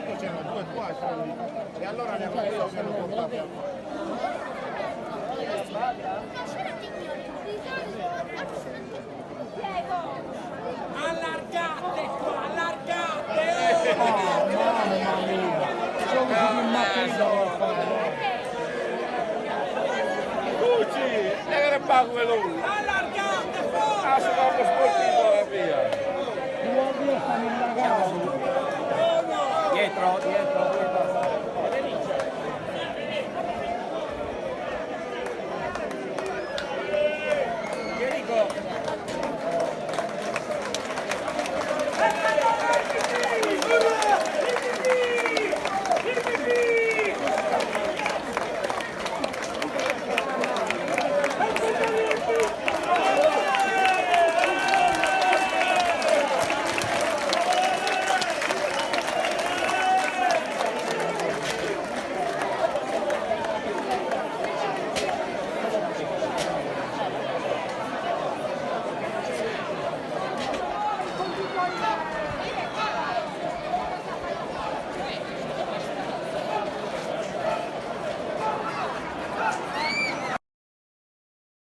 soprattutto c'erano due qua e allora ne avevo portato. Allargate qua, allargate! Mamma mia, sono come un macchinario. Cucci, e che pago lui? Allargate fuori! Ah, sono sportivo la via. Vuol dire stanno